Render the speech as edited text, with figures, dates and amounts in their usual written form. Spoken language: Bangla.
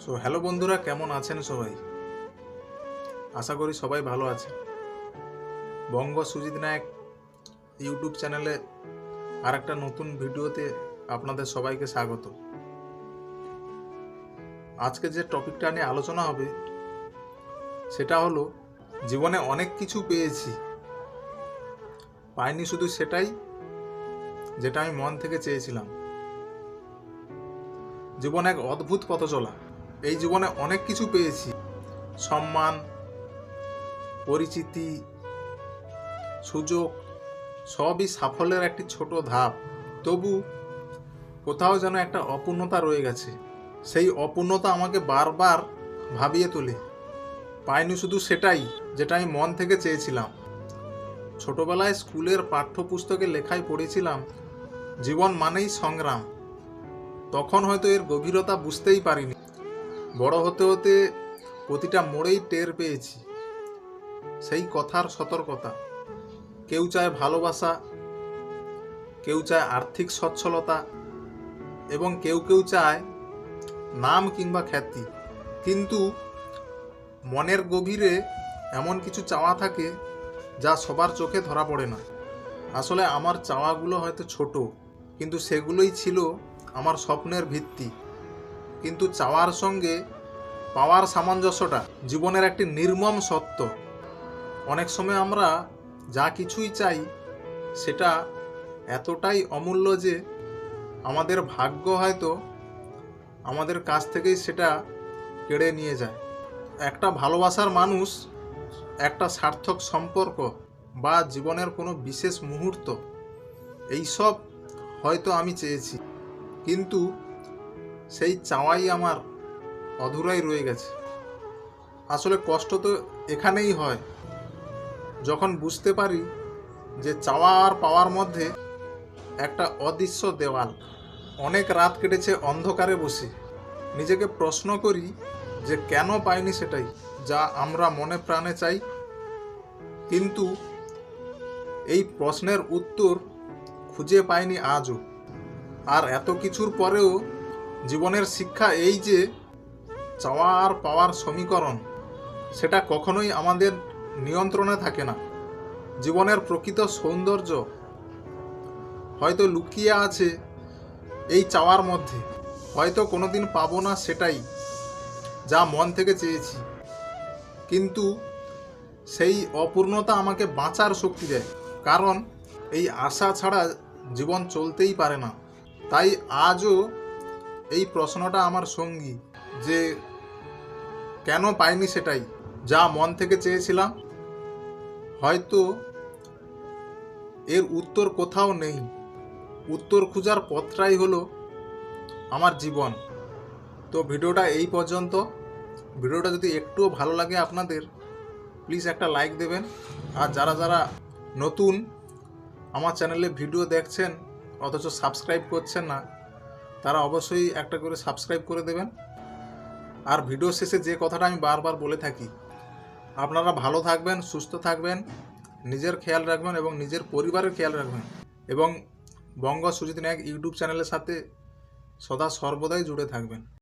হ্যালো বন্ধুরা, কেমন আছেন সবাই? আশা করি সবাই ভালো আছে। বঙ্গ সুজিত নায়ক ইউটিউব চ্যানেলে আর একটা নতুন ভিডিওতে আপনাদের সবাইকে স্বাগত। আজকে যে টপিকটা নিয়ে আলোচনা হবে সেটা হলো, জীবনে অনেক কিছু পেয়েছি, পাইনি শুধু সেটাই যেটা আমি মন থেকে চেয়েছিলাম। জীবন এক অদ্ভুত পথ চলা। এই জীবনে অনেক কিছু পেয়েছি, সম্মান, পরিচিতি, সুযোগ, সবই সাফল্যের একটি ছোট ধাপ। তবু কোথাও যেন একটা অপূর্ণতা রয়ে গেছে। সেই অপূর্ণতা আমাকে বারবার ভাবিয়ে তোলে। পাইনি শুধু সেটাই যেটা আমি মন থেকে চেয়েছিলাম। ছোটবেলায় স্কুলের পাঠ্যপুস্তকে লেখায় পড়েছিলাম, জীবন মানেই সংগ্রাম। তখন হয়তো এর গভীরতা বুঝতেই পারিনি। বড় হতে হতে প্রতিটা মোড়েই টের পেয়েছি সেই কথার সতর্কতা। কেউ চায় ভালোবাসা, কেউ চায় আর্থিক সচ্ছলতা, এবং কেউ কেউ চায় নাম কিংবা খ্যাতি। কিন্তু মনের গভীরে এমন কিছু চাওয়া থাকে যা সবার চোখে ধরা পড়ে না। আসলে আমার চাওয়াগুলো হয়তো ছোট, কিন্তু সেগুলোই ছিল আমার স্বপ্নের ভিত্তি। কিন্তু চাওয়ার সঙ্গে পাওয়ার সামঞ্জস্যটা জীবনের একটি নির্মম সত্য। অনেক সময় আমরা যা কিছুই চাই সেটা এতটাই অমূল্য যে আমাদের ভাগ্য হয়তো আমাদের কাছ থেকেই সেটা কেড়ে নিয়ে যায়। একটা ভালোবাসার মানুষ, একটা সার্থক সম্পর্ক, বা জীবনের কোনো বিশেষ মুহূর্ত, এইসব হয়তো আমি চেয়েছি, কিন্তু সেই চাওয়াই আমার অধুরাই রয়ে গেছে। আসলে কষ্ট তো এখানেই হয়, যখন বুঝতে পারি যে চাওয়া আর পাওয়ার মধ্যে একটা অদৃশ্য দেওয়াল। অনেক রাত কেটেছে অন্ধকারে বসে, নিজেকে প্রশ্ন করি যে কেন পাইনি সেটাই যা আমরা মনে প্রাণে চাই। কিন্তু এই প্রশ্নের উত্তর খুঁজে পাইনি আজও। আর এত কিছুর পরেও জীবনের শিক্ষা এই যে চাওয়া আর পাওয়ার সমীকরণ সেটা কখনোই আমাদের নিয়ন্ত্রণে থাকে না। জীবনের প্রকৃত সৌন্দর্য হয়তো লুকিয়ে আছে এই চাওয়ার মধ্যে। হয়তো কোনোদিন পাবো না সেটাই যা মন থেকে চেয়েছি, কিন্তু সেই অপূর্ণতা আমাকে বাঁচার শক্তি দেয়। কারণ এই আশা ছাড়া জীবন চলতেই পারে না। তাই আজও এই প্রশ্নটা আমার সঙ্গী, যে কেন পাইনি সেটাই যা মন থেকে চেয়েছিলাম। হয়তো এর উত্তর কোথাও নেই। উত্তর খোঁজার পথটাই হলো আমার জীবন। তো ভিডিওটা এই পর্যন্ত। ভিডিওটা যদি একটুও ভালো লাগে আপনাদের, প্লিজ একটা লাইক দেবেন। আর যারা যারা নতুন আমার চ্যানেলে ভিডিও দেখছেন অথচ সাবস্ক্রাইব করছেন না, তারা অবশ্যই একটা করে সাবস্ক্রাইব করে দেবেন। আর ভিডিও শেষে যে কথাটা আমি বারবার বলে থাকি, আপনারা ভালো থাকবেন, সুস্থ থাকবেন, নিজের খেয়াল রাখবেন এবং নিজের পরিবারের খেয়াল রাখবেন, এবং বঙ্গ সুজিত নায়ক ইউটিউব চ্যানেলের সাথে সদা সর্বদাই জুড়ে থাকবেন।